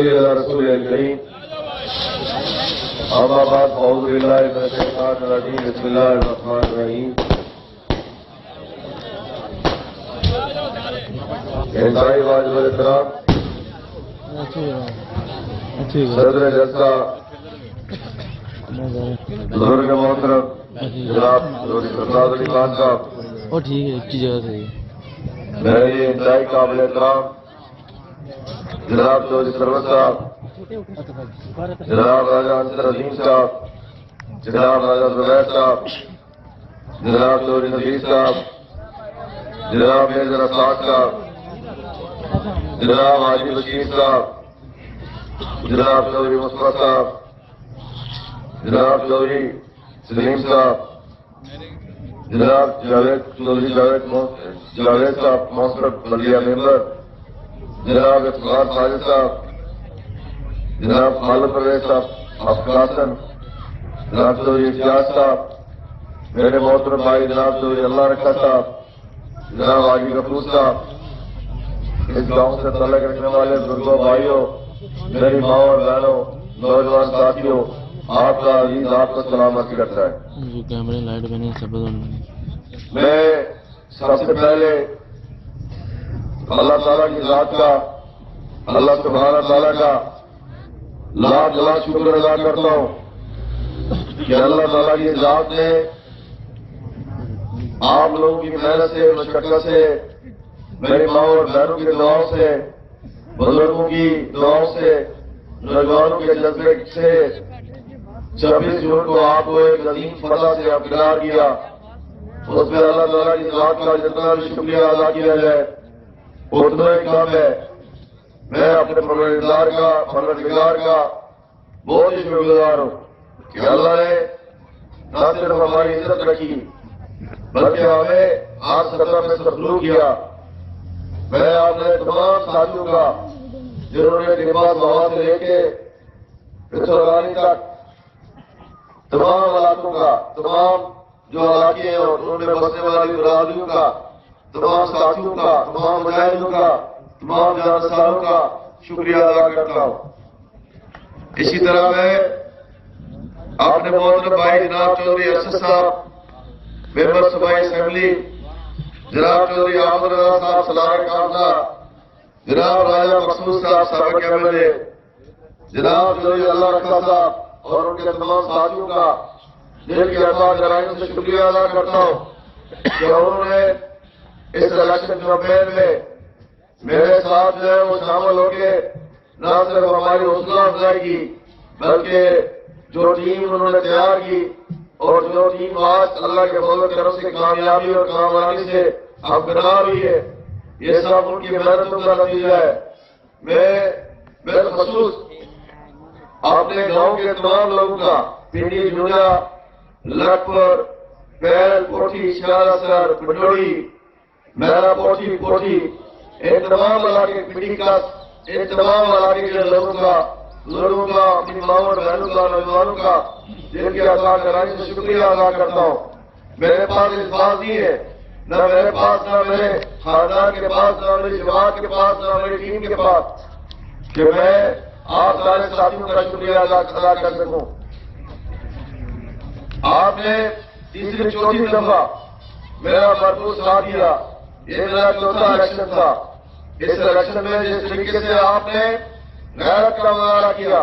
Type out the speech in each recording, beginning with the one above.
صلی اللہ رسول الکریم اما بعد اعوذ باللہ من الشیطان الرجیم بسم اللہ الرحمن الرحیم انتہائی واجب الاحترام صدر جلسہ بزرگ محترم جناب سرفراز علی خان صاحب اور ٹھیک ہے ایک جگہ سے میرے لیے انتہائی قابل احترام جناب چودھری سرور صاحب، جناب راجہ انصر عظیم صاحب، جناب راجہ زبیر صاحب، جناب چودھری نذیر صاحب، جناب میرزا رفاق صاحب، جناب حاجی بشیر صاحب، جناب چودھری مصطفیٰ صاحب، جناب چودھری سلیم صاحب، جناب چودھری جاوید صاحب محترم بلدیہ ممبر، جناب افتخار خالد صاحب، جناب خالد پرویز صاحب افقاسن، جناب چودھری اجلاس صاحب، میرے محترم بھائی جناب چودھری اللہ رکھا صاحب، جناب حاجی غفور صاحب، اس گاؤں سے تعلق رکھنے والے بزرگوں بھائیوں، میری ماں اور بہنوں، نوجوان ساتھیوں، آپ کا عزیز آپ کو سلامت کرتا ہے۔ جو کیمرے لائٹ بنے سب میں سب سے پہلے اللہ تعالیٰ کی ذات کا، اللہ سبحانہ تعالیٰ کا لاکھ لاکھ شکر ادا کرتا ہوں کہ اللہ تعالیٰ کی ذات نے آپ لوگوں کی محنت سے، مشقت سے، میری ماں اور بہنوں کی دعاؤں سے، بزرگوں کی دعاؤں سے، نوجوانوں کے جذبے سے 26 جون کو آپ کو ایک عظیم فتح سے ابتدار کیا۔ اس پہ اللہ تعالیٰ کی ذات کا جتنا بھی شکریہ ادا کیا جائے اتنا ہی کام ہے۔ میں اپنے پروردگار کا بہت ہی شکر گزار ہوں کہ اللہ نے نہ صرف ہماری عزت رکھی بلکہ ہمیں آج سطح میں سلوک کیا۔ میں اپنے تمام ساتھیوں کا جنہوں نے نماز بہا سے لے کے پھر تک تمام علاقوں کا، تمام جو علاقے ہیں اور ان میں بسنے والی برادریوں کا، تمام ساتھیوں کا، تمام مجاہدوں کا، تمام جانساروں کا شکریہ ادا کرتا ہوں۔ اسی طرح میں اپنے محترم بھائی جناب چودھری ارشد صاحب ممبر صوبائی اسمبلی، جناب چودھری احمد رضا صاحب سلارہ کامزہ، جناب راجہ مقصود صاحب سابق MLA، جناب چودھری اللہ رکھا صاحب اور ان کے تمام ساتھیوں کا دل کی عطا گہرائیوں سے شکریہ ادا کرتا ہوں کہ انہوں نے اس الیکشن کیمپین میں میرے ساتھ جو ہے وہ شامل ہو کے نہ صرف ہماری حوصلہ افزائی کی بلکہ جو ٹیم انہوں نے تیار کی اور جو ٹیم آج اللہ کے فضل و کرم سے کامیابی اور کامیابی سے ابتدار ہوئی ہے، یہ سب ان کی محنتوں کا نتیجہ ہے۔ میں بالخصوص اپنے گاؤں کے تمام لوگوں کا، پنڈی جویا، لکھپور، پیل، کوٹھی، شیالہ سر، بڈوڑی، میرا کوٹھی، ان تمام علاقے پنڈی کا، ان تمام علاقے کے لوگوں کا، اپنی ماں اور بہنوں کا، نوجوانوں کا دل کی عطا گہرائی سے شکریہ ادا کرتا ہوں۔ میرے پاس الفاظ نہیں ہے، نہ میرے پاس، نہ میرے خاندان کے پاس، نہ میری جماعت کے پاس، نہ میری ٹیم کے پاس کہ میں آپ سارے ساتھیوں کا شکریہ ادا کر سکوں۔ آپ نے تیسری چوتھی دفعہ میرا بھرپور ساتھ دیا۔ یہ میرا چوتھا الیکشن تھا۔ اس الیکشن میں جس طریقے سے آپ نے غیرت کا مظاہرہ کیا،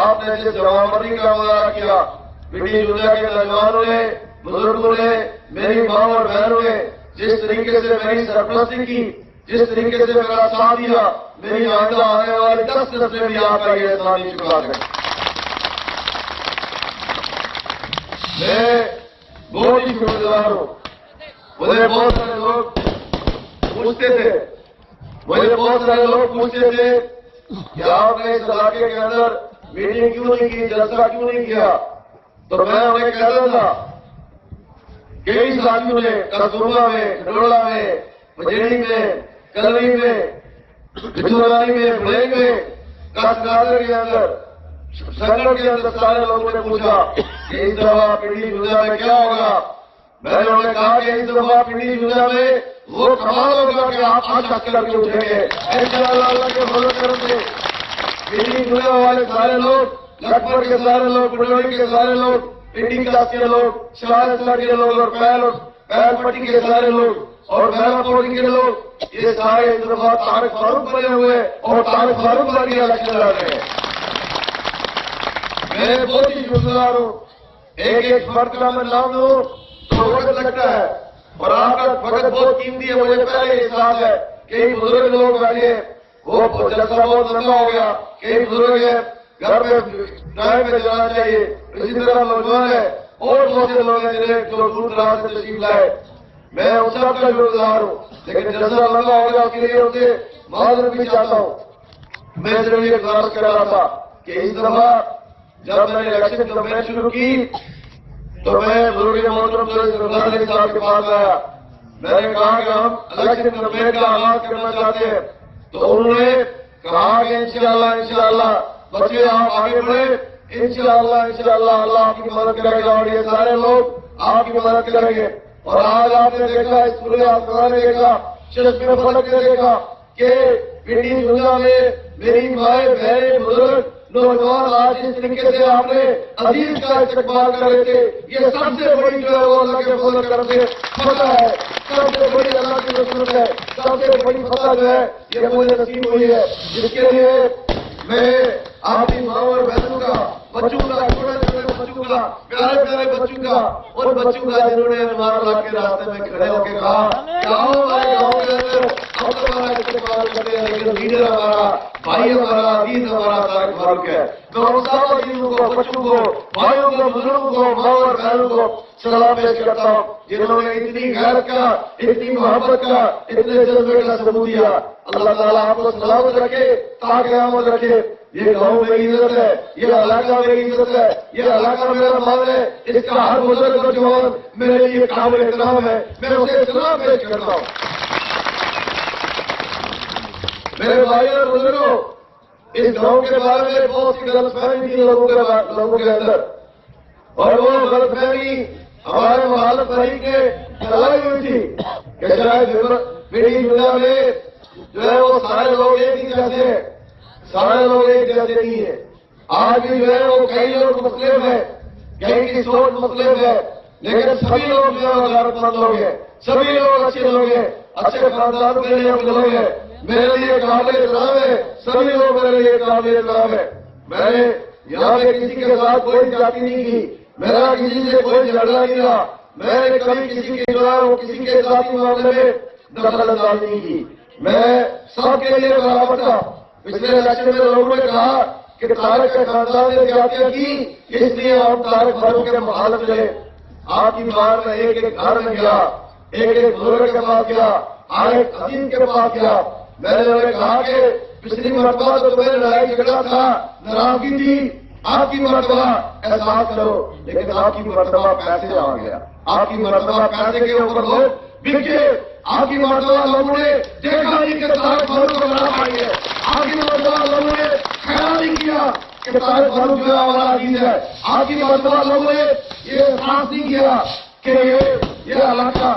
آپ نے جس جوابری کا مظاہرہ کیا، پنڈی دنیا کے نوجوانوں نے، بزرگوں نے، میری ماں اور بہنوں نے جس طریقے سے میری سرپرستی کی، جس طریقے سے میرا ساتھ دیا، میری آئندہ آنے والی 10 نسلیں بھی آپ کا یہ احسان نہیں چکا سکیں۔ میں بہت ہی شکر گزار ہوں۔ مجھے بہت سارے لوگ پوچھتے تھے کہ آپ نے اس علاقے کے اندر میٹنگ کیوں نہیں کی، جلسہ کیوں نہیں کیا؟ تو میں انہیں کہتا تھا کئی ساتھیوں نے کسبا میں، کھڈولا میں، مجیڑی میں، کلوی میں، بچھورالی میں، بڑینگ میں، کاسناگر کے اندر، سنگل کے اندر سارے لوگوں نے پوچھا کہ اس دفعہ پنڈی جویا میں کیا ہوگا؟ میں نے انہیں کہا کہ اس دفعہ پنڈی جویا میں وہ کمال ہوگا کہ آپ آج کر کے اٹھیں گے انشاءاللہ اللہ کے فضل و کرم سے۔ پنڈی دنیا والے سارے لوگ، لکھپت کے سارے لوگ، بلوڑی کے سارے لوگ، پنڈی کلاس کے لوگ، شہادت کے لوگ، اور پہل پٹی کے سارے لوگ، اور میرا پوڑی کے لوگ، یہ سارے اس دفعہ طارق فاروق بنے ہوئے اور طارق فاروق والی الیکشن لڑ رہے ہیں۔ میں بہت ہی شکرگزار ہوں، ایک فرد کا میں نام لوں تو وقت لگتا ہے، اور آپ کا وقت بہت قیمتی ہے۔ مجھے پہلے احساس ہے، کئی بزرگ لوگ بیٹھے، وہ جلسہ بہت لمبا ہو گیا، کئی بزرگ ہیں گھر میں ٹائم پہ جانا چاہیے، اسی طرح نوجوان ہے اور بہت سے لوگ ہیں جو دور دراز سے تشریف لائے، میں ان سب کا شکرگزار ہوں، لیکن جلسہ لمبا ہو گیا اس کے لیے اسے معذرت بھی چاہتا ہوں۔ میں صرف یہ گزارش کر رہا تھا کہ اس دفعہ جب میں نے الیکشن کمپین شروع کی تو میں بزرگ محترم علی صاحب کے پاس آیا، میں نے کہا کہ ہم الیکشن کمپین کا آغاز کرنا چاہتے ہیں، تو انہوں نے کہا کہ انشاءاللہ بچے آپ آگے بڑھیں، انشاءاللہ اللہ آپ کی مدد کرے گا، اور یہ سارے لوگ آپ کی مدد کریں گے۔ اور آج آپ نے دیکھا، اس پورے آسمان نے دیکھا، شرف میں فلک نے دیکھا کہ پنڈی دنیا میں میری مائیں بہنیں بزرگ نوجوان آج جس طریقے سے آپ نے عزیز کا استقبال کر رہے تھے، یہ سب سے بڑی جو ہے وہ اللہ کے فضل کرم سے فتح ہے، سب سے بڑی اللہ کی رسولت ہے، سب سے بڑی فتح جو ہے یہ مجھے نصیب ہوئی ہے، جس کے لیے میں آپ کی ماں اور بہنوں کا، بچوں کا، چھوٹے چھوٹے بچوں کا، پیارے پیارے بچوں کا، ان بچوں کا جنہوں نے ہمارا کے راستے میں کھڑے ہو کے کہا کہ آؤ ہمارے گاؤں کے اندر ہم تمہارا استقبال کرتے ہیں، لیکن لیڈر ہمارا، بھائی ہمارا، عزیز ہمارا طارق فاروق ہے۔ میں ان سب عزیزوں کو، بچوں کو، بھائیوں کو، بزرگوں کو، ماں اور بہنوں کو سلام پیش کرتا ہوں، جنہوں نے اتنی غیرت کا، اتنی محبت کا، اتنے جذبے کا ثبوت دیا۔ اللہ تعالیٰ آپ کو سلامت رکھے، تا قیامت رکھے۔ یہ گاؤں میری عزت ہے، یہ علاقہ میری عزت ہے، یہ علاقہ میرا مال ہے، اس کا ہر بزرگ اور جوان میرے لیے قابل احترام ہے، میں اسے سلام پیش کرتا ہوں۔ میرے بھائی اور بزرگوں، اس گاؤں کے بارے میں بہت سی غلط فہمی تھی لوگوں کے اندر، اور وہ غلط فہمی ہمارے مخالف بھائی کے چلائی ہوئی تھی کہ شاید میری دنیا میں جو ہے وہ سارے لوگ ایک ہی جیسے ہیں، سارے لوگ ایک جیسے نہیں ہیں۔ آج بھی جو ہے وہ کئی لوگ مختلف ہیں، کئی کی سوچ مختلف ہے، لیکن سبھی لوگ جو ہے غیرت مند لوگ ہیں، سبھی لوگ اچھے لوگ ہیں، اچھے خاندانوں کے لیے لوگ ہیں، میرے لیے قابل احترام ہے، سبھی لوگ میرے لیے قابل احترام ہے۔ میں نے یہاں پہ کسی کے ساتھ کوئی جاتی نہیں کی، میرا کسی سے کوئی جھگڑا نہیں رہا، میں نے کبھی کسی کے جو ہے وہ کسی کے ذاتی معاملے میں دخل اندازی نہیں کی، میں سب کے لیے برابر تھا۔ پچھلے الیکشن میں لوگوں نے کہا کہ طارق کے خاندان نے جاتیاں کی، اس لیے ہم طارق فاروق کے مخالف چلے۔ آپ کی بار میں ایک ایک گھر میں گیا، ایک ایک بزرگ کے پاس گیا، ہر ایک عزیز کے پاس گیا، میں نے انہیں کہا کہ پچھلی مرتبہ تو تمہیں لڑائی جھگڑا تھا، ناراضگی تھی، آپ کی مرتبہ احساس کرو، لیکن آپ کی مرتبہ پیسے آ گیا، آپ کی مرتبہ پیسے کے اوپر لوگ بک گئے، آپ کی مرتبہ لوگوں نے دیکھا نہیں کہ طارق فاروق کو لڑا پائی ہے، آپ کی مرتبہ لوگوں نے خیال نہیں کیا کہ طارق فاروق جو ہے ہمارا عزیز ہے، آپ کی مرتبہ لوگوں نے یہ احساس نہیں کیا کہ یہ علاقہ،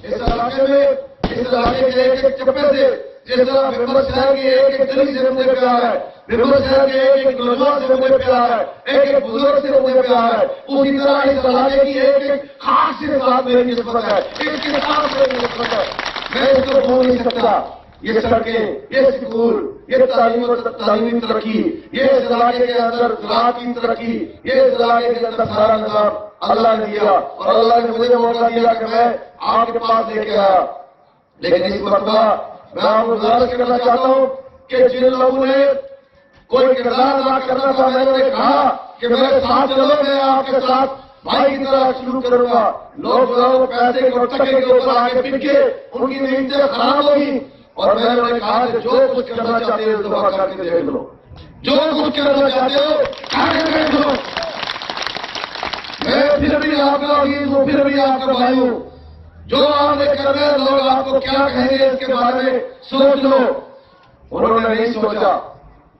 اس علاقے میں، اس علاقے کے ایک ایک چپے سے جس طرح ممبر شہر کے ایک ایک دلی سے مجھے پیار ہے، ممبر شہر کے ایک ایک نوجوان سے مجھے پیار ہے، ایک ایک بزرگ سے مجھے پیار ہے، اسی طرح اس علاقے کی ایک ایک خاص کے ساتھ میری نسبت ہے، اس کے ساتھ میری نسبت ہے، میں اس کو بھول نہیں سکتا۔ یہ سڑکیں، یہ اسکول، یہ تعلیمی ترقی، یہ اس علاقے کے اندر زراعتی ترقی، یہ اس علاقے کے اندر سارا نظام اللہ نے دیا، اور اللہ نے مجھے موقع دیا کہ میں آپ کے پاس لے کے آیا۔ لیکن اس مرتبہ میں آپ کو گزارش کرنا چاہتا ہوں کہ جن لوگوں نے کوئی کردار ادا کرنا تھا، میں نے کہا کہ میرے ساتھ چلو، میں آپ کے ساتھ بھائی کی طرح شروع کروں گا۔ لوگ پیسے کو ٹکے کے اوپر آگے پھر کے ان کی نیندیں خراب ہوگی، اور میں نے کہا کہ جو کچھ کرنا چاہتے ہو دفعہ کر کے دیکھ لو، جو کچھ کرنا چاہتے ہو کر کے دیکھ لو۔ میں پھر بھی آپ کا عزیز ہوں، پھر بھی آپ کا بھائی ہوں، جو آگے کر رہے لوگ آپ کو کیا کہیں گے اس کے بارے میں سوچ لو۔ انہوں نے نہیں سوچا،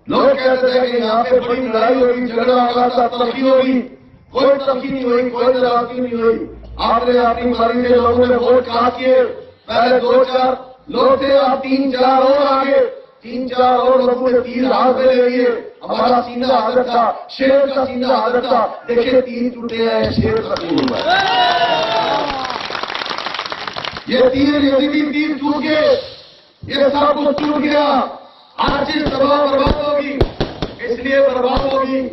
لوگ کہتے تھے کہ یہاں پہ بڑی لڑائی ہوگی، جھگڑا ہوگا، ترقی ہوگی، کوئی ترقی نہیں ہوئی، کوئی ترقی نہیں ہوئی۔ آپ نے اپنی مرضی سے لوگوں نے ووٹ کھا کیے، پہلے 2-4 لوگ تھے، آپ 3-4 اور آگے، تین چار اور لوگوں نے تیر ہاتھ میں لے لیے. ہمارا سینہ حاضر تھا, شیر کا سینہ حاضر تھا. دیکھیں تیر ٹوٹے ہیں, شیر زخمی ہوا ہے. یہ تیر یزیدی تیر ٹوٹ گئے, یہ سب کچھ ٹوٹ گیا. ہر چیز تباہ برباد ہوگی. اس لیے برباد ہوگی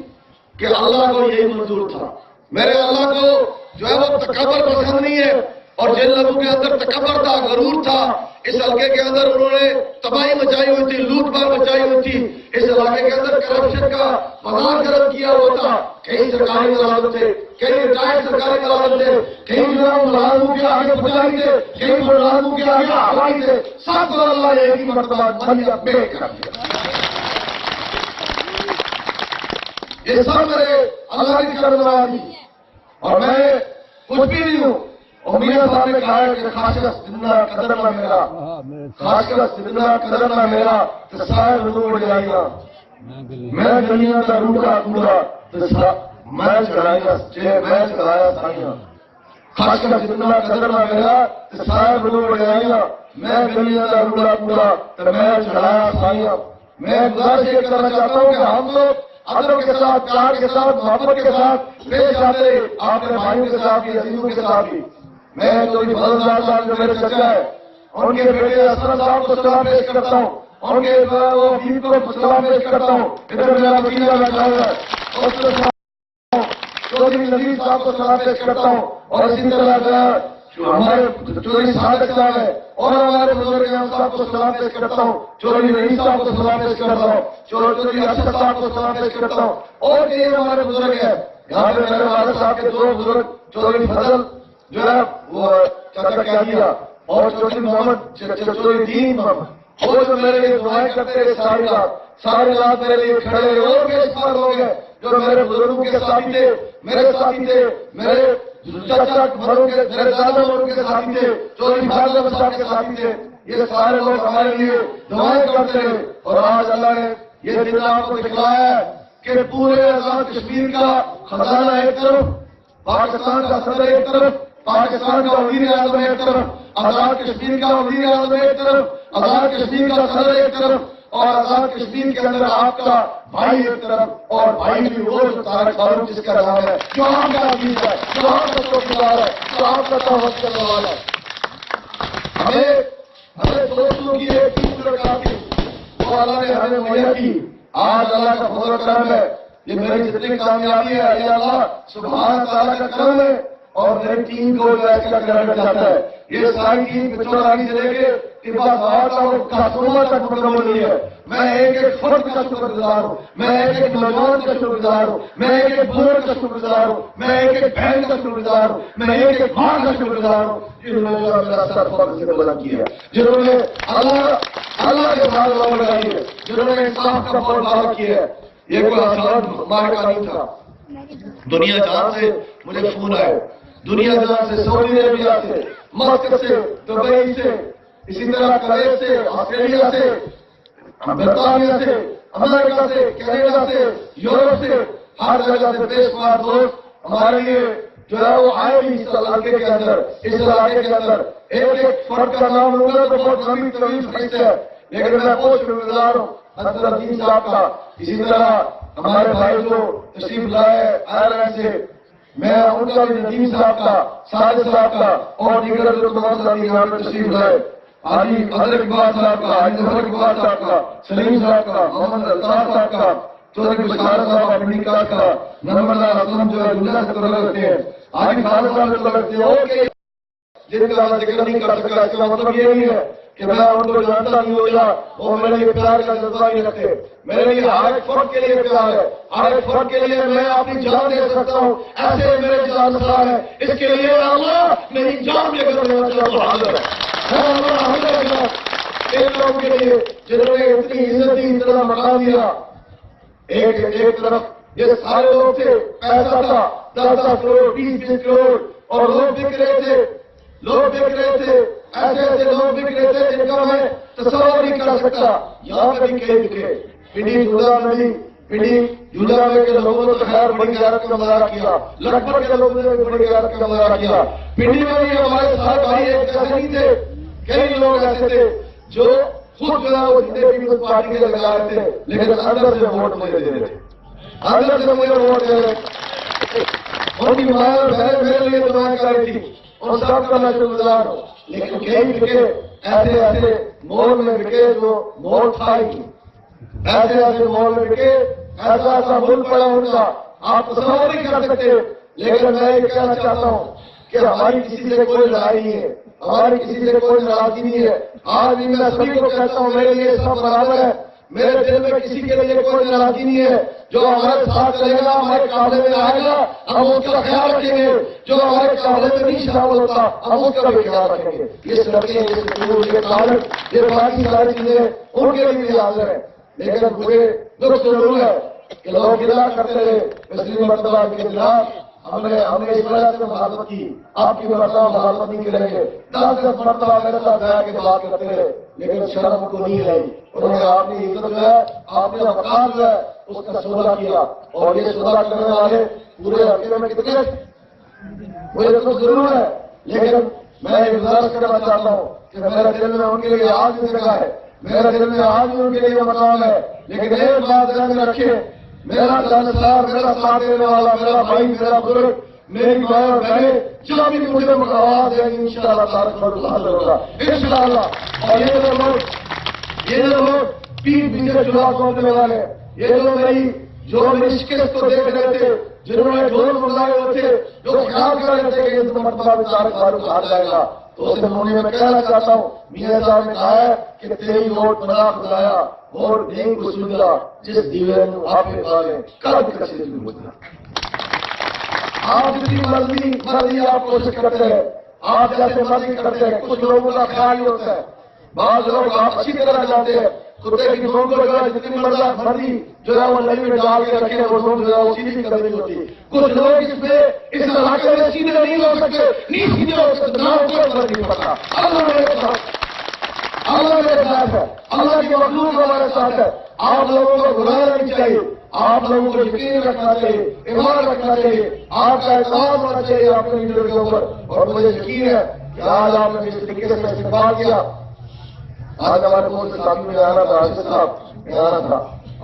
کہ اللہ کو یہی منظور تھا. میرے اللہ کو جو ہے وہ تکبر پسند نہیں ہے. اور جن لوگوں کے اندر تکبر تھا, غرور تا, اس علاقے کے اندر انہوں نے تباہی مچائی ہوئی تھی, لوٹ مار مچائی ہوئی تھی. اس علاقے کے اندر کرپشن کا بازار گرم کیا ہوا تھا. کئی سرکاری ملازم تھے, کئی ریٹائرڈ سرکاری ملازم تھے, کئی ملازموں کے آگے پچائی تھے, کئی ملازموں کے آگے ہوائی تھے. سب کو اللہ نے ایک ہی مرتبہ بھلیا بے کر دیا. یہ سب میرے اللہ کی کرم. اور میں کچھ بھی نہیں ہوں. اور میاں صاحب نے کہا ہے کہ خاص کا زندہ قدر نہ میرا, خاص کا زندہ قدر نہ میرا, تو سارے لوگوں کو جائے گا. میں گلیاں کا روٹا پورا میں چڑھایا سائیاں. خاص کا زندہ قدر نہ میرا, تو سارے لوگوں کو جائے گا. میں گلیاں کا روٹا پورا تو میں چڑھایا سائیاں. میں گزارش یہ کرنا چاہتا ہوں کہ ہم لوگ ادب کے ساتھ, پیار کے ساتھ, محبت کے ساتھ پیش آتے آپ کے بھائیوں کے ساتھ بھی, عزیزوں کے ساتھ بھی. میں چودھری فضل صاحب جو میرے چچا ہے, ان کے بیٹے اسرد صاحب کو سلام پیش کرتا ہوں. ان کے حبیب کو سلام پیش کرتا ہوں. ادھر میرا بھتیجا بیٹھا ہوا ہے, چودھری نذیر صاحب کو سلام پیش کرتا ہوں. اور اسی طرح ہمارے چودھری صادق صاحب ہے اور ہمارے بزرگ صاحب کو سلام پیش کرتا ہوں. چودھری رئیس صاحب کو سلام پیش کرتا ہوں. چودھری ارشد صاحب کو سلام پیش کرتا ہوں. اور یہ ہمارے بزرگ ہیں. یہاں پہ میرے والد صاحب کے دو بزرگ چودھری فضل جو ہے وہ چاچا کیا دیا, اور چودھری محمد چودھری دین محمد, وہ جو میرے لیے دعائیں کرتے رہے ساری رات میرے لیے کھڑے رہے. اور بھی اس پر لوگ ہیں جو میرے بزرگوں کے ساتھی تھے, میرے ساتھی تھے, میرے چاچا بڑوں کے, میرے دادا بڑوں کے ساتھی تھے, چودھری فاضل احمد صاحب کے ساتھی تھے. یہ سارے لوگ ہمارے لیے دعائیں کرتے رہے. اور آج اللہ نے یہ دن آپ کو دکھلایا ہے کہ پورے آزاد کشمیر کا خزانہ ایک طرف, پاکستان کا صدر ایک طرف, پاکستان کا وزیر اعظم ایک طرف, آزاد کشمیر کا وزیر اعظم ایک طرف, آزاد کشمیر کا صدر ایک طرف, اور آزاد کشمیر کے اندر آپ کا بھائی ایک طرف. اور بھائی بھی وہ جو طارق فاروق جس کا نام ہے, جو آپ کا عزیز ہے, جو آپ کا چوکیدار ہے, جو آپ کا توحید کرنے والا ہے. ہمیں دوستوں کی ایک چیز درکار تھی, وہ اللہ نے ہمیں مہیا کی. آج اللہ کا فضل و کرم ہے. یہ میری جتنی کامیابی ہے یہ اللہ سبحانہ تعالیٰ کا کرم ہے. اور میری ٹیم کو جو ایسا کرنا چاہتا ہے. یہ ساری ٹیم پچھوڑی سے لے کے کاسوما تک مکمل ہوئی ہے. میں ایک ایک فرد کا شکر گزار ہوں, میں ایک ایک نوجوان کا شکر گزار ہوں, میں ایک ایک بزرگ کا شکر گزار ہوں, میں ایک ایک بہن کا شکر گزار ہوں, میں ایک ایک ماں کا شکر گزار ہوں, جنہوں نے میرا سر فرض سے بلند کیا, جنہوں نے اللہ کے ساتھ لوگ لگائی ہے, جنہوں نے انصاف کا فوج بحال کیا ہے. یہ کوئی آسان معرکہ نہیں تھا. دنیا جہاں سے مجھے فون آئے, دنیا جہاں سے, سعودی عربیہ سے, مسقط سے, دبئی سے, اسی طرح کویت سے, آسٹریلیا سے, برطانیہ سے, امریکہ سے, کینیڈا سے, یورپ سے, ہر جگہ سے بے شمار دوست ہمارے لیے جو ہے وہ آئے بھی اس علاقے کے اندر. اس علاقے کے اندر ایک ایک فرد کا نام لوں گا تو بہت لمبی طویل فہرست ہے, لیکن میں بہت شکر گزار ہوں حضرت عظیم صاحب کا. اسی طرح ہمارے بھائی کو تشریف لائے آئرلینڈ سے, میں ان کا بھی ندیم صاحب کا, ساجد صاحب کا, اور دیگر جو تمام ساتھی یہاں پہ تشریف لائے, حاجی حضرت اقبال صاحب کا, حاجی ظفر اقبال صاحب کا, سلیم صاحب کا, محمد الطاف صاحب کا, چودھری بشارت صاحب امریکہ کا, نرمدا اسلم جو ہے دنیا سے تعلق رکھتے ہیں, حاجی خالد صاحب سے تعلق رکھتے ہیں, اور جن کا میں ذکر نہیں کر سکتا. اس کا مطلب یہ نہیں ہے کہ میں ان کو جانتا نہیں ہوں یا وہ میرے لیے پیار کا جذبہ نہیں رکھتے. میرے لیے ہر ایک فرد کے لیے پیار ہے, ہر ایک فرد کے لیے میں اپنی جان دے سکتا ہوں. ایسے میرے جان نثار ہے, اس کے لیے اللہ میری جان لے کر لینا چاہتا ہوں. حاضر ہے ان لوگوں کے لیے جنہوں نے اتنی عزت دی, اتنا مقام دیا. ایک طرف یہ سارے لوگ تھے, پیسہ تھا 10 کروڑ 20 کروڑ, اور لوگ بک رہے تھے, ایسے ایسے لوگ بک رہے تھے جن کا میں تصور نہیں کر سکتا. یہاں پہ بکے پنڈی جھولا میں بھی, پنڈی جھولا میں کے لوگوں نے تو خیر بڑی زیارت کا مظاہرہ کیا, لکھپت کے لوگوں نے بڑی زیارت کا مظاہرہ کیا. پنڈی میں بھی ہمارے سارے بھائی ایک جیسے نہیں تھے, کئی لوگ ایسے تھے جو خود جو ہے وہ جتنے پیپلز پارٹی کے لگا رہے تھے، لیکن اندر سے ووٹ مجھے دے رہے، اندر سے مجھے ووٹ دے رہے. ان کی ماں اور بہن میرے لیے دعائیں کر رہی تھی، ان سب کا میں شکر گزار ہوں. لیکن کئی بکے ایسے ایسے مول میں بکے جو مول تھا ہی نہیں، ایسے ایسے مول میں بکے، ایسا ایسا ملک پڑا ان کا آپ تصور نہیں کر سکتے. لیکن میں یہ کہنا چاہتا ہوں کہ ہماری کسی سے کوئی لڑائی نہیں ہے، ہماری کسی سے کوئی ناراضگی نہیں ہے. آج بھی میں سبھی کو کہتا ہوں میرے لیے سب برابر ہے، میرے دل میں کسی کے لیے کوئی ناراضگی نہیں ہے. جو ہمارے ساتھ چلے گا، ہمارے قابلے میں آئے گا، ہم اس کا خیال رکھیں گے. جو ہمارے قابلے میں نہیں شامل ہوتا ہم اس کا بھی خیال رکھیں گے. یہ سڑکیں، یہ سکول، یہ کالج، یہ باقی ساری چیزیں ان کے لیے بھی حاضر ہیں. لیکن مجھے دکھ ضرور ہے کہ لوگ گلا کرتے رہے پچھلی مرتبہ کے خلاف ہم نے اس وجہ سے مخالفت کی، آپ کی مرتبہ مخالفت نہیں کریں گے. 10 مرتبہ میرے ساتھ گیا کے بات کرتے رہے، لیکن شرم کو نہیں رہی. انہوں نے آپ کی عزت جو ہے، آپ نے وقار جو ہے اس کا سودا کیا. اور یہ سودا کرنے والے پورے عقیدے میں کتنے مجھے تو ضرور ہے. لیکن میں یہ گزارش کرنا چاہتا ہوں کہ میرے دل میں ان کے لیے آج بھی جگہ ہے، میرے دل میں آج بھی ان کے لیے مقام ہے. لیکن ایک بات ذہن میں رکھیں، میرا جانسار، میرا ساتھ دینے والا، میرا بھائی، میرا بزرگ، میری ماں اور بہنیں جو بھی مجھے مقامات دیں گی انشاءاللہ تعالیٰ پر حاضر ہوگا انشاءاللہ. اور یہ لوگ پیٹ پیچھے چلا سونپنے والے، یہ لوگ نہیں جو میری شکست کو دیکھ رہے تھے، جنہوں نے ڈھول بنائے ہوئے تھے، جو خیال کر رہے تھے کہ اس مرتبہ بھی طارق فاروق ہار جائے گا. تو اسے میں کہنا چاہتا ہوں، میاں صاحب نے کہا ہے کہ تیری ووٹ بنا خدایا اور دین کو سنگا جس دیوے آپ نے پالے کب کسی بھی مجھا. آپ جتنی مرضی آپ کوشش کرتے ہیں، آپ جیسے مرضی کرتے ہیں، کچھ لوگوں کا خیال ہی ہوتا ہے. بعض لوگ آپ اچھی طرح جانتے ہیں کتے کی نوک کو جو ہے جتنی مرضی جو ہے وہ نلی میں ڈال کے رکھے وہ نوک جو ہے وہ سیدھی کبھی نہیں ہوتی. کچھ لوگ اس علاقے میں سیدھے نہیں ہو سکتے، نہیں سیدھے ہو سکتے، نہ اوپر نہیں پڑتا. اللہ میرے ساتھ ہے، اللہ کے مخلوق ہمارے ساتھ ہے. آپ لوگوں کو گھبرانا نہیں چاہیے، آپ لوگوں کو یقین رکھنا چاہیے، ایمان رکھنا چاہیے، آپ کا اعتماد ہونا چاہیے اپنے لیڈر کے اوپر. اور مجھے یقین ہے کہ آج آپ نے جس طریقے سے استقبال کیا، آج ہمارے ملک سے ساتھی میں آنا تھا، حافظ صاحب میں آنا تھا،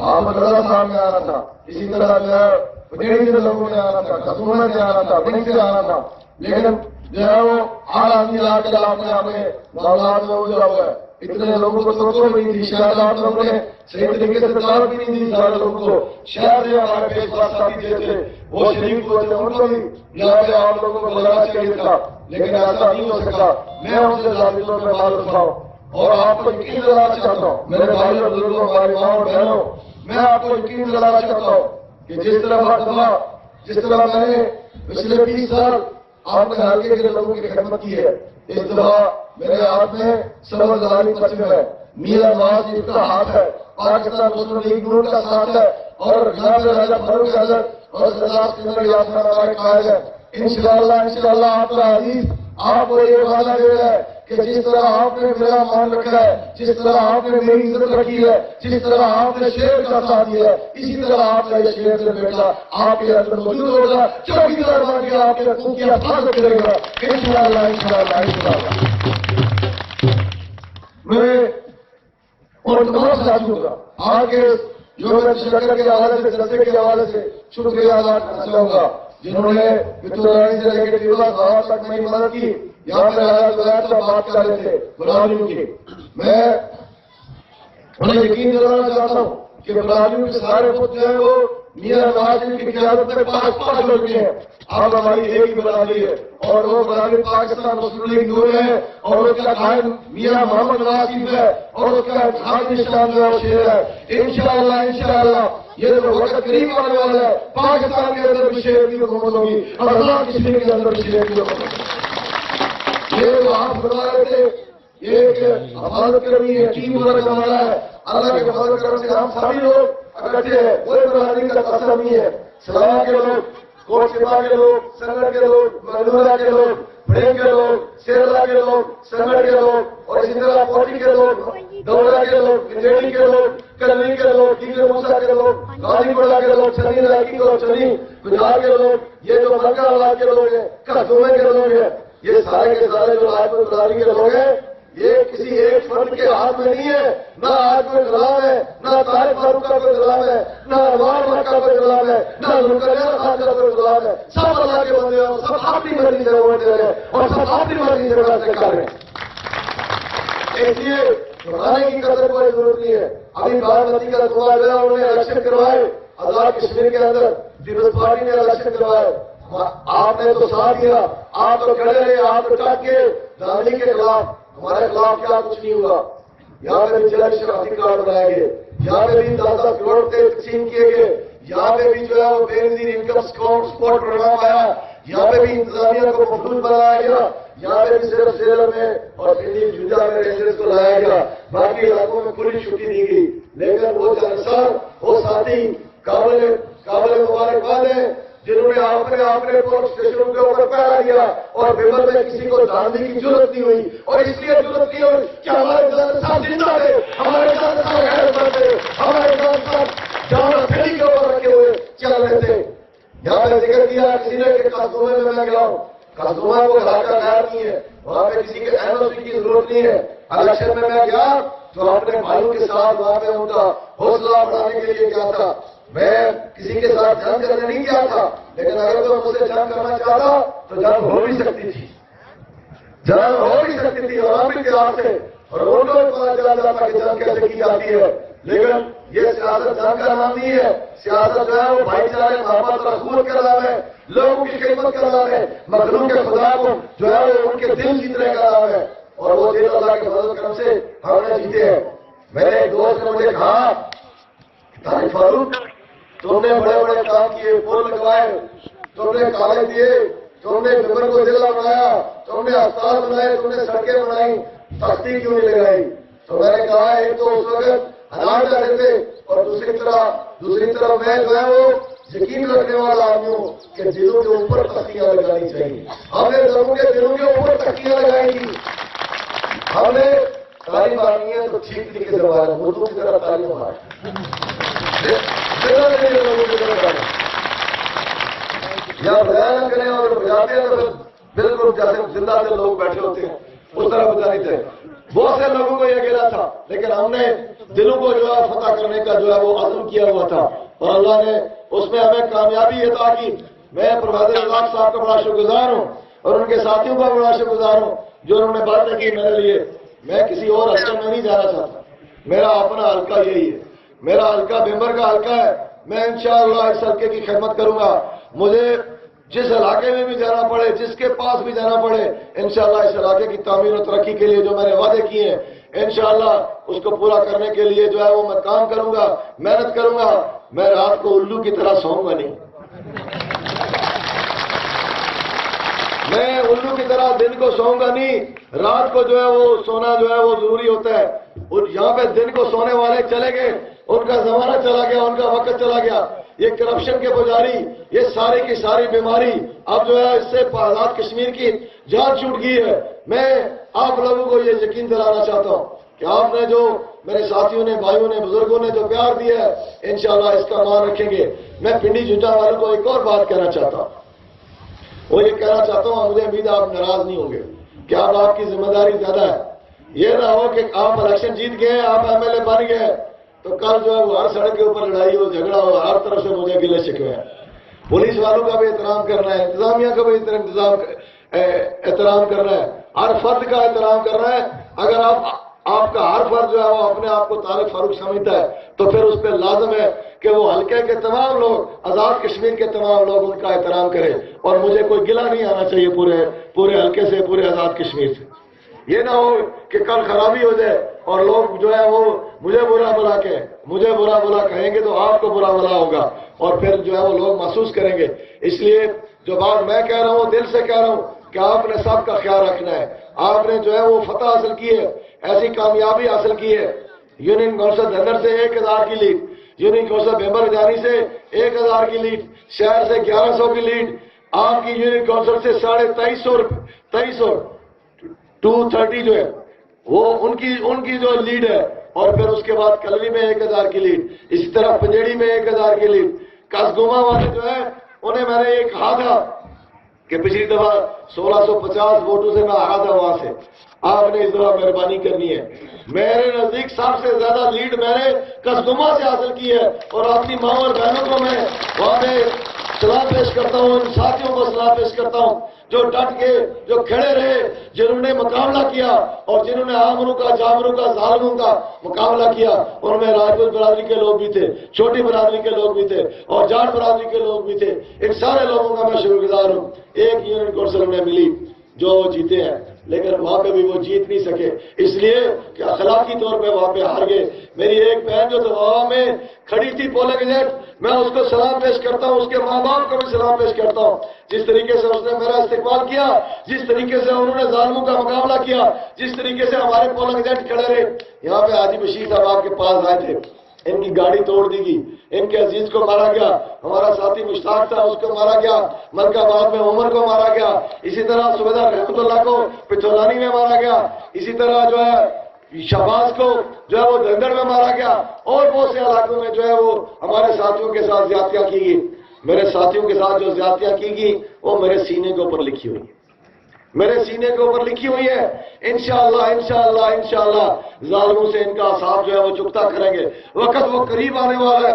احمد رضا صاحب میں آنا تھا، اسی طرح جو ہے بریلی سے لوگوں نے آنا تھا، کسومے سے آنا تھا، بنی سے آنا تھا. لیکن جو ہے وہ آدمی آج کل آپ نے ہمیں معاملات میں الجھا ہوا ہے. اتنے لوگوں کو توقع بھی نہیں تھی، شاید آپ لوگوں نے صحیح طریقے سے دعوت بھی نہیں دی سارے لوگوں کو. شاید جو ہمارے پیش پاس ساتھی تھے وہ شریف ہوئے تھے، ان کو بھی یہاں پہ آپ لوگوں کو بلانا چاہیے تھا، لیکن ایسا نہیں ہو سکا. میں ان سے ذاتی طور پہ معلوم رکھا ہوں اور آپ کو یقین دلانا چاہتا ہوں، میرے بھائی اور بزرگوں، ہماری ماں اور بہنوں، میں آپ کو یقین دلانا چاہتا ہوں کہ جس طرح میں نے پچھلے 20 سال آپ نے حلقے کے لوگوں کی خدمت کی ہے، اس دفعہ میرے ہاتھ میں سرور زلالی پچم ہے، میرا نواز شریف کا ہاتھ ہے، پاکستان مسلم لیگ نون کا ساتھ ہے، اور جناب راجہ فاروق اعظم اور سردار سنگر یاسر ہمارے قائد ہیں. انشاءاللہ آپ کا عزیز آپ کو یہ وعدہ دے رہا ہے کہ جس طرح آپ نے میرا مان رکھا ہے، جس طرح آپ نے میری عزت رکھی ہے، جس طرح آپ نے شیر کا ساتھ دیا ہے، اسی طرح آپ کا یہ شیر سے بیٹا آپ کے اندر موجود ہوگا. چوکیدار بن کے آپ کے خوب کی حفاظت کرے گا انشاءاللہ. میں ان تمام ساتھیوں کا آگے جو میں شکر کے حوالے سے، جذبے کے حوالے سے شکریہ ادا کرنا چاہوں گا جنہوں نے بتورانی سے لے کے پیولا گاؤں تک میری مدد کی. یہاں پہ راجا زبیر صاحب بات کر رہے تھے برادریوں کی، میں انہیں یقین دلانا چاہتا ہوں کہ برادریوں کے سارے خود جو ہے وہ میاں نواز شریف کی قیادت میں 5 لوگ ہیں. اب ہماری ایک ہی برادری ہے اور وہ برادری پاکستان مسلم لیگ نون ہے، اور اس کا قائد میاں محمد نواز شریف ہے، اور اس کا اتحادی نشان جو ہے وہ شیر ہے. انشاءاللہ یہ جو وقت قریب آنے والا ہے، پاکستان کے اندر بھی شیر کی حکومت ہوگی اور اللہ کی شیر کے اندر بھی شیر کی حکومت ہوگی. یہ جو آپ بتا رہے تھے یہ ایک حفاظت کرنی ہے، ٹیم ورک ہمارا ہے، اللہ کے فضل کرم سے ہم سبھی لوگ اکٹھے ہیں. کوئی برادری کا قسم نہیں ہے. سلام کے لوگ، کوٹ شپا کے لوگ، سنگر کے لوگ، مدورہ کے لوگ، بڑے کے لوگ، سیرلا کے لوگ، سنگر کے لوگ، اور اسی طرح کوٹی کے لوگ، دوڑا کے لوگ، کنڈیری کے لوگ، کلنی کے لوگ، ڈیگر موسا کے لوگ، غازی پورہ کے لوگ، چنی علاقے کے لوگ، چنی گجرات کے لوگ، یہ جو مکہ علاقے کے لوگ ہیں، کسومے کے لوگ ہیں، یہ سارے کے سارے جو رات برادری کے لوگ ہیں، یہ کسی ایک فرد کے ہاتھ میں نہیں ہے، نہ آج کوئی غلام ہے، نہ طارق فاروق کا کوئی غلام ہے، نہ انوار ملک کا کوئی غلام ہے، نہ ذوالقرنین خان کا کوئی غلام ہے، سب اللہ کے بندے ہیں اور سب اپنی مرضی سے ووٹ دے رہے ہیں اور سب اپنی مرضی سے فیصلے کر رہے ہیں۔ اس لیے بڑھانے کی قدر کوئی ضرورت نہیں ہے۔ ابھی بارامتی کا دعا جو ہے انہوں نے الیکشن کروائے آزاد کشمیر کے اندر، پیپلز پارٹی نے الیکشن کروائے، آپ نے تو ساتھ دیا، آپ تو کھڑے رہے، آپ تو ٹک کے دہلی کے خلاف، ہمارے خلاف کیا کچھ نہیں ہوا۔ یہاں پہ بھی جلد شناختی کارڈ بنائے گئے، یہاں پہ بھی 10 کروڑ تقسیم کیے گئے، یہاں پہ بھی جو ہے وہ بے نظیر انکم سپورٹ پروگرام آیا، یہاں پہ بھی انتظامیہ کو مقبول بنایا گیا، یہاں پہ بھی صرف سیلر میں اور پنڈی جھنجھا میں رینجرز کو لایا گیا، باقی علاقوں میں کھلی چھٹی دی گئی۔ لیکن وہ جانسار، وہ ساتھی قابل مبارکباد ہیں جنہوں نے اپنے پولیس اسٹیشنوں کے اوپر پہرا دیا اور بمبر میں کسی کو جاننے کی ضرورت نہیں ہوئی، اور اس لیے ضرورت نہیں ہوئی کہ ہمارے جان صاحب زندہ تھے، ہمارے جان صاحب غیرت مند تھے، ہمارے جان صاحب جان پھیلی کے اوپر رکھے ہوئے چل رہے تھے۔ یہاں پہ ذکر کیا کسی نے کہ قصومے میں میں گیا ہوں، قصومہ کو علاقہ غیر نہیں ہے، وہاں پہ کسی کے این او سی کی ضرورت نہیں ہے۔ الیکشن میں گیا تو اپنے بھائیوں کے ساتھ وہاں پہ ان کا حوصلہ بڑھانے کے لیے کیا تھا، میں کسی کے ساتھ جنگ کرنے نہیں گیا تھا، لیکن اگر تو مجھ سے جنگ کرنا چاہتا تو جنگ ہو بھی سکتی تھی، جنگ ہو بھی سکتی تھی، اور ہم بھی تیار تھے، اور ان کو بھی پتا چلا جاتا کہ جنگ کیسے کی جاتی ہے۔ لیکن یہ سیاست جنگ کا نام نہیں ہے، سیاست جو ہے وہ بھائی چارے، محبت اور اخوت کا نام ہے، لوگوں کی خدمت کا نام ہے، مظلوم کے خدا کو جو ہے وہ ان کے دل جیتنے کا نام ہے، اور وہ دل اللہ کے فضل و کرم سے ہم نے جیتے ہیں۔ میرے ایک دوست نے مجھے کہا، طارق فاروق تم نے بڑے بڑے کام کیے، پل لگوائے، تم نے کالج دیے، تم نے ممبر کو ضلع بنایا، تم نے اسپتال بنائے، تم نے سڑکیں بنائی، تختی کیوں نہیں لگائی؟ تو میں نے کہا ایک تو اس وقت حالات رہتے تھے، اور دوسری طرف میں جو ہے وہ یقین رکھنے والا آدمی ہوں کہ دلوں کے اوپر تختیاں لگانی چاہیے، ہم نے لوگوں کے دلوں کے اوپر تختیاں لگائیں گی۔ ہم نے تعلیم آنی ہے تو ٹھیک طریقے سے بنانا، اردو کی طرح تعلیم ہماری یا بیان کریں اور بجاتے ہیں تو بالکل جیسے زندہ سے لوگ بیٹھے ہوتے ہیں اس طرح بجاتے تھے۔ بہت سے لوگوں کو یہ گلا تھا، لیکن ہم نے دلوں کو جو ہے فتح کرنے کا جو ہے وہ عزم کیا ہوا تھا، اور اللہ نے اس میں ہمیں کامیابی عطا کی۔ میں پروفیسر رزاق صاحب کا بڑا شکر گزار ہوں، اور ان کے ساتھیوں کا بڑا شکر گزار ہوں جو انہوں نے باتیں کی میرے لیے۔ میں کسی اور حلقے میں نہیں جانا چاہتا، میرا اپنا حلقہ یہی ہے، میرا حلقہ بمبر کا حلقہ ہے۔ میں انشاءاللہ اس حلقے کی خدمت کروں گا، مجھے جس علاقے میں بھی جانا پڑے، جس کے پاس بھی جانا پڑے، انشاءاللہ اس علاقے کی تعمیر و ترقی کے لیے جو میں نے وعدے کیے ہیں انشاءاللہ اس کو پورا کرنے کے لیے جو ہے وہ میں کام کروں گا، محنت کروں گا۔ میں رات کو الو کی طرح سوؤں گا نہیں، میں الو کی طرح دن کو سوؤں گا نہیں، رات کو جو ہے وہ سونا جو ہے وہ ضروری ہوتا ہے۔ اور یہاں پہ دن کو سونے والے چلے گئے، ان کا زمانہ چلا گیا، ان کا وقت چلا گیا۔ یہ کرپشن کے پجاری، یہ ساری کی ساری بیماری اب جو ہے اس سے آزاد کشمیر کی جان چھوٹ گئی ہے۔ میں آپ لوگوں کو یہ یقین دلانا چاہتا ہوں کہ آپ نے جو میرے ساتھیوں نے، بھائیوں نے، بزرگوں نے جو پیار دیا ہے انشاءاللہ اس کا مان رکھیں گے۔ میں پنڈی جھنجھا والوں کو ایک اور بات کہنا چاہتا ہوں، وہ یہ کہنا چاہتا ہوں، مجھے امید ہے آپ ناراض نہیں ہوں گے کہ اب آپ کی ذمہ داری زیادہ ہے۔ یہ نہ ہو کہ آپ الیکشن جیت گئے، آپ ایم ایل اے بن گئے تو کل جو ہے وہ ہر سڑک کے اوپر لڑائی ہو، جھگڑا ہو، ہر طرف سے مجھے گلے شکوے ہیں۔ پولیس والوں کا بھی احترام کرنا ہے، انتظامیہ کا بھی احترام کرنا ہے، ہر فرد کا احترام کرنا ہے۔ اگر آپ کا ہر فرد جو ہے وہ اپنے آپ کو طارق فاروق سمجھتا ہے تو پھر اس پہ لازم ہے کہ وہ حلقے کے تمام لوگ، آزاد کشمیر کے تمام لوگ ان کا احترام کریں، اور مجھے کوئی گلہ نہیں آنا چاہیے پورے حلقے سے، پورے آزاد کشمیر سے۔ یہ نہ ہو کہ کل خرابی ہو جائے اور لوگ جو ہے وہ مجھے برا بلا کہیں گے تو آپ کو برا بلا ہوگا، اور پھر جو ہے وہ لوگ محسوس کریں گے۔ اس لیے جو بات میں کہہ رہا ہوں دل سے کہہ رہا ہوں کہ آپ نے سب کا خیال رکھنا ہے۔ آپ نے جو ہے وہ فتح حاصل کی ہے، ایسی کامیابی حاصل کی ہے۔ یونین کونسل دھندر سے 1000 کی لیڈ، یونین کونسل بمبر جانی سے 1000 کی لیڈ، شہر سے 1100 کی لیڈ، آپ کی یونین کونسل سے 2350 230 جو ہے وہ ان کی جو لیڈ ہے، اور پھر اس کے بعد کلوی میں 1000 کی لیڈ، اسی طرح پنجیڑی میں 1000 کی لیڈ۔ کاسگوما والے جو ہے انہیں میں نے یہ کہا تھا کہ پچھلی دفعہ 1650 ووٹوں سے میں ہارا تھا وہاں سے، آپ نے اس دفعہ مہربانی کرنی ہے. میرے نزدیک سب سے زیادہ لیڈ میں نے کسدما سے حاصل کی ہے، اور اپنی ماں اور بہنوں کو میں وہاں پہ سلام پیش کرتا ہوں، ان ساتھیوں کو سلام پیش کرتا ہوں جو ڈٹ کے، جو کھڑے رہے، جنہوں نے مقابلہ کیا، اور جنہوں نے آمروں کا، جامروں کا، ظالموں کا مقابلہ کیا. اور میں راجپوت برادری کے لوگ بھی تھے، چھوٹی برادری کے لوگ بھی تھے، اور جاٹ برادری کے لوگ بھی تھے. ان سارے لوگوں کا میں شکر گزار ہوں. ایک یونین کونسل انہیں ملی جو جیتے ہیں، لیکن وہاں پہ بھی وہ جیت نہیں سکے، اس لیے کہ اخلاقی طور پہ وہاں پہ ہار گئے. میری ایک بہن جو دباوا میں کھڑی تھی پولنگ ایجنٹ، میں اس کو سلام پیش کرتا ہوں، اس کے ماں باپ کو بھی سلام پیش کرتا ہوں. جس طریقے سے اس نے میرا استقبال کیا، جس طریقے سے انہوں نے ظالموں کا مقابلہ کیا، جس طریقے سے ہمارے پولنگ ایجنٹ کھڑے رہے. یہاں پہ حاجی بشیر صاحب آپ کے پاس آئے تھے، ان کی گاڑی توڑ دی گئی، ان کے عزیز کو مارا گیا، ہمارا ساتھی مشتاق تھا اس کو مارا گیا، ملکہ آباد میں عمر کو مارا گیا، اسی طرح صوبیدار رحمت اللہ کو پچولانی میں مارا گیا، اسی طرح جو ہے شہباز کو جو ہے وہ دھندڑ میں مارا گیا، اور بہت سے علاقوں میں جو ہے وہ ہمارے ساتھیوں کے ساتھ زیادتیاں کی گئی. میرے ساتھیوں کے ساتھ جو زیادتیاں کی گئی وہ میرے سینے کے اوپر لکھی ہوئی ہے، میرے سینے کے اوپر لکھی ہوئی ہے. انشاءاللہ انشاءاللہ انشاءاللہ ظالموں سے ان کا حساب جو ہے وہ چکتا کریں گے. وقت وہ قریب آنے والا ہے.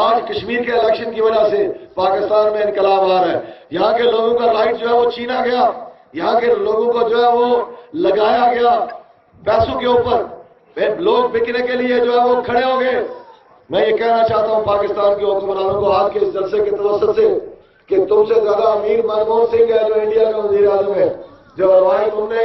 آج کشمیر کے الیکشن کی وجہ سے پاکستان میں انقلاب آ رہا ہے. یہاں کے لوگوں کا رائٹ جو ہے وہ چھینا گیا، یہاں کے لوگوں کو جو ہے وہ لگایا گیا پیسوں کے اوپر، لوگ بکنے کے لیے جو ہے وہ کھڑے ہو گئے. میں یہ کہنا چاہتا ہوں پاکستان کے حکمرانوں کو آج کے اس جلسے کے توسط سے کہ تم سے زیادہ امیر منموہن سنگھ ہے جو انڈیا کا وزیر اعظم ہے. جو روایت تم نے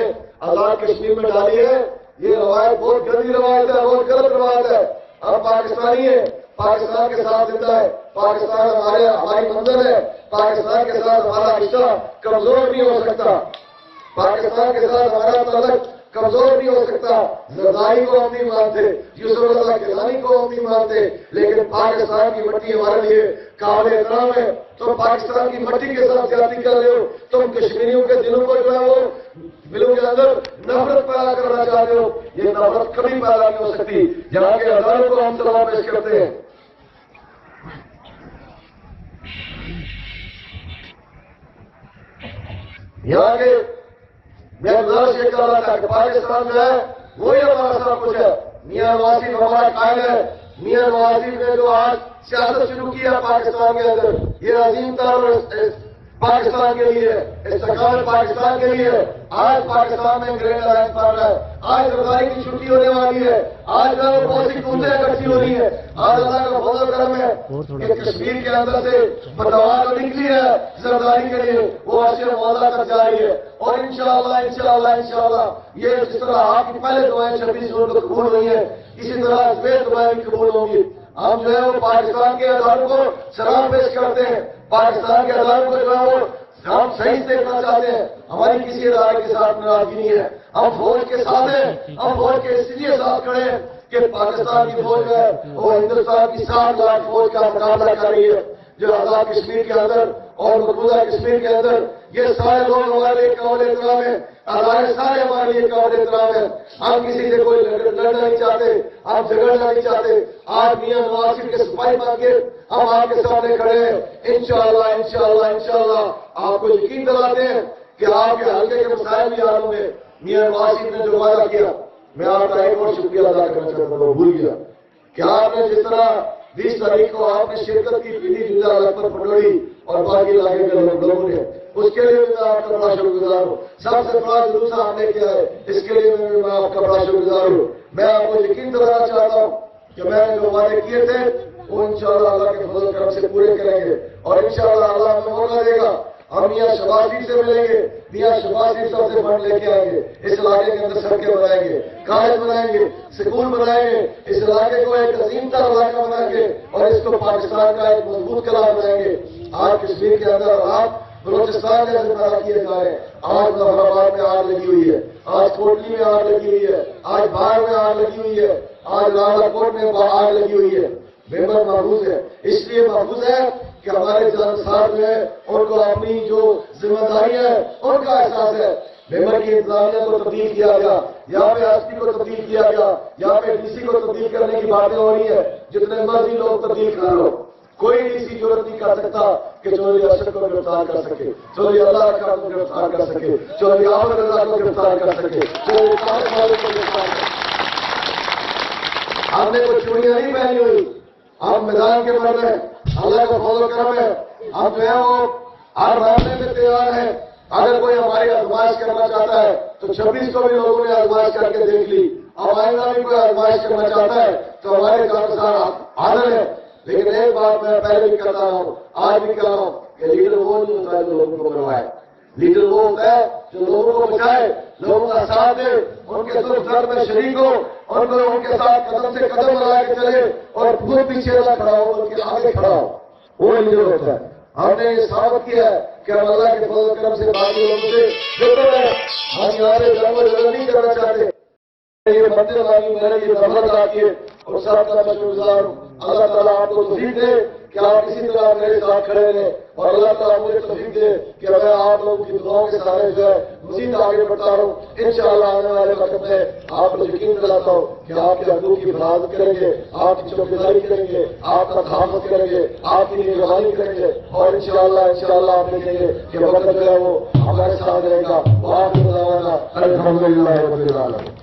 آزاد کشمیر میں ڈالی ہے، یہ روایت بہت گندی روایت ہے، بہت غلط روایت ہے. ہم پاکستانی ہیں، پاکستان کے ساتھ زندہ ہے، پاکستان ہماری منزل ہے، پاکستان کے ساتھ ہمارا رشتہ کمزور نہیں ہو سکتا، پاکستان کے ساتھ ہمارا تعلق کمزور نہیں ہو سکتا. زرداری کو ہم نہیں مانتے، یوسف اللہ گیلانی کو ہم نہیں مانتے، لیکن پاکستان کی مٹی ہمارے لیے قابل احترام ہے. تم پاکستان کی مٹی کے ساتھ زیادتی کر رہے ہو، تم کشمیریوں کے دلوں کو جو ہے وہ دلوں کے اندر نفرت پیدا کرنا چاہتے ہو. یہ نفرت کبھی پیدا نہیں ہو سکتی. جہاں کے ہزاروں کو ہم سلام پیش کرتے ہیں. یہاں کے میں گزارش یہ کر رہا تھا کہ پاکستان جو ہے وہی ہمارا سب کچھ ہے. میاں نواز شریف ہمارا قائد ہے. میاں نواز شریف نے جو آج سیاست شروع کیا پاکستان کے اندر، یہ عظیم تر پاکستان کے لیے، استقلال پاکستان کے لیے. آج پاکستان میں گرینڈ الائنس بن رہا ہے، آج رمضان کی چھٹی ہونے والی ہے، آج بہت سی قوتیں اکٹھی ہو رہی ہیں. آج اللہ کا فضل و کرم ہے کہ کشمیر کے اندر سے فتوا جو نکلی ہے زرداری کے لیے وہ اشر موضوع تک جا رہی ہے. اور انشاءاللہ انشاءاللہ انشاءاللہ یہ جس طرح آپ کی پہلے دعائیں 26 جون کو قبول ہوئی ہیں، اسی طرح اس میں دعائیں بھی قبول ہوں گی. ہم جو ہے وہ پاکستان کے اداروں کو سلام پیش کرتے ہیں، پاکستان کے اداروں کو جو ہے وہ ہم صحیح دیکھنا چاہتے ہیں. ہماری کسی ادارے کے ساتھ ناراضگی نہیں ہے، ہم فوج کے ساتھ ہیں، ہم فوج کے اس لیے ساتھ کھڑے ہیں کہ پاکستان کی فوج ہے وہ ہندوستان کی 7 لاکھ فوج کا مقابلہ کر رہی ہے جو آزاد کشمیر کے اندر اور مقبوضہ کشمیر کے اندر. یہ سارے لوگ ہمارے لیے قابل احترام ہیں، ہمارے سارے ہمارے لیے قابل احترام ہیں. ہم کسی سے کوئی لڑنا نہیں چاہتے، ہم جھگڑنا نہیں چاہتے. آج میاں نواز شریف کے سپاہی بن کے ہم آپ کے سامنے کھڑے ہیں. انشاءاللہ انشاءاللہ انشاءاللہ آپ کو یقین دلاتے ہیں کہ آپ کے حلقے کے مسائل بھی حل ہوں گے. میاں نواز شریف نے جو وعدہ کیا، میں آپ کا ایک اور شکریہ ادا کرنا چاہتا ہوں، بھول گیا کہ آپ نے جس طرح 20 تاریخ کو آپ نے شرکت کی پیلی جنجا لکھپت پٹوڑی اور باقی علاقے کے لوگوں نے، اس کے لیے میں آپ کا بڑا شکر گزار ہوں. سب سے بڑا جلوس ہم نے کیا ہے، اس کے لیے میں آپ کا بڑا شکر گزار ہوں. میں آپ کو یقین دلانا چاہتا ہوں کہ میں نے جو وعدے کیے تھے وہ انشاءاللہ اللہ کے فضل و کرم سے پورے کریں گے، اور انشاءاللہ اللہ ہمیں موقع دے گا. ہم میاں شہباز شریف سے ملیں گے، میاں شہباز شریف صاحب سے فنڈ لے کے آئیں گے، اس علاقے کے اندر سڑکیں بنائیں گے، کالج بنائیں گے، سکول بنائیں گے، اس علاقے کو ایک عظیم تر علاقہ بنائیں گے اور اس کو پاکستان کا ایک مضبوط قلعہ بنائیں گے. آج کشمیر کے اندر آپ بلوچستان کے اندر پیدا کیے جا رہے ہیں. آج مظفر آباد میں آگ لگی ہوئی ہے، آج کوٹلی میں آگ لگی ہوئی ہے، آج بہار میں آگ لگی ہوئی ہے، آج لالا کوٹ میں آگ لگی ہوئی ہے. ممبر محفوظ ہے، اس لیے محفوظ ہے کہ ہمارے جانسار جو ہے ان کو اپنی جو ذمہ داری ہے ان کا احساس ہے. ممبر کی انتظامیہ کو تبدیل کیا گیا، یہاں پہ ایس پی کو تبدیل کیا گیا، یہاں پہ ڈی سی کو تبدیل کرنے کی باتیں ہو رہی ہے. جتنے مرضی لوگ تبدیل کر لو، کوئی ڈی سی ضرورت نہیں کر سکتا کہ چودھری اشرف کو گرفتار کر سکے، چودھری اللہ خان کو گرفتار کر سکے، چودھری احمد رضا کو گرفتار کر سکے، چودھری طارق مالک کو گرفتار کر سکے۔ ہم نے کوئی چوڑیاں نہیں پہنی ہوئی، ہم میدان کے مرد ہیں، اللہ کا فضل و کرم ہے، ہم جو ہے وہ ہر معاملے میں تیار ہیں۔ اگر کوئی ہماری آزمائش کرنا چاہتا ہے تو 26 کو بھی لوگوں نے آزمائش کر کے دیکھ لی، اب آئندہ بھی کوئی آزمائش کرنا چاہتا ہے تو ہمارے جانبدار حاضر ہے۔ لیکن ایک بات میں پہلے بھی کہتا ہوں، آج بھی کہہ رہا ہوں کہ لیڈر وہ نہیں ہوتا ہے جو لوگوں کو بنوائے، لیڈر وہ ہوتا ہے جو لوگوں کو بچائے، لوگوں کا ساتھ دے، ان کے دکھ درد میں شریک ہو، ان کے ساتھ قدم سے قدم ملا کے چلے اور خود پیچھے نہ کھڑا ہو، ان کے آگے کھڑا ہو، وہ لیڈر ہوتا ہے۔ ہم نے یہ ثابت کیا ہے کہ ہم اللہ کے فضل و کرم سے باقی لوگوں سے بہتر ہے، ہم یہاں سے جنگ نہیں کرنا چاہتے۔ یہ مندر والی میں نے یہ دفعہ ادا کیے اور سب کا میں شکرگزار ہوں۔ اللہ تعالیٰ آپ کو توفیق دے کہ آپ اسی طرح میرے ساتھ کھڑے رہیں، اور اللہ تعالیٰ مجھے توفیق دے کہ میں آپ لوگوں کی دعاؤں کے سارے جو ہے مزید آگے بڑھتا رہوں۔ انشاءاللہ آنے والے وقت میں آپ کو یقین دلاتا ہوں کہ آپ کے حقوق کی حفاظت کریں گے، آپ کی چوکیداری کریں گے، آپ کا تحفظ کریں گے، آپ کی نگرانی کریں گے، اور انشاءاللہ آپ دیکھیں گے کہ وقت جو ہے وہ ہمارے ساتھ رہے گا۔ وآخر دعوانا الحمدللہ رب العالمین۔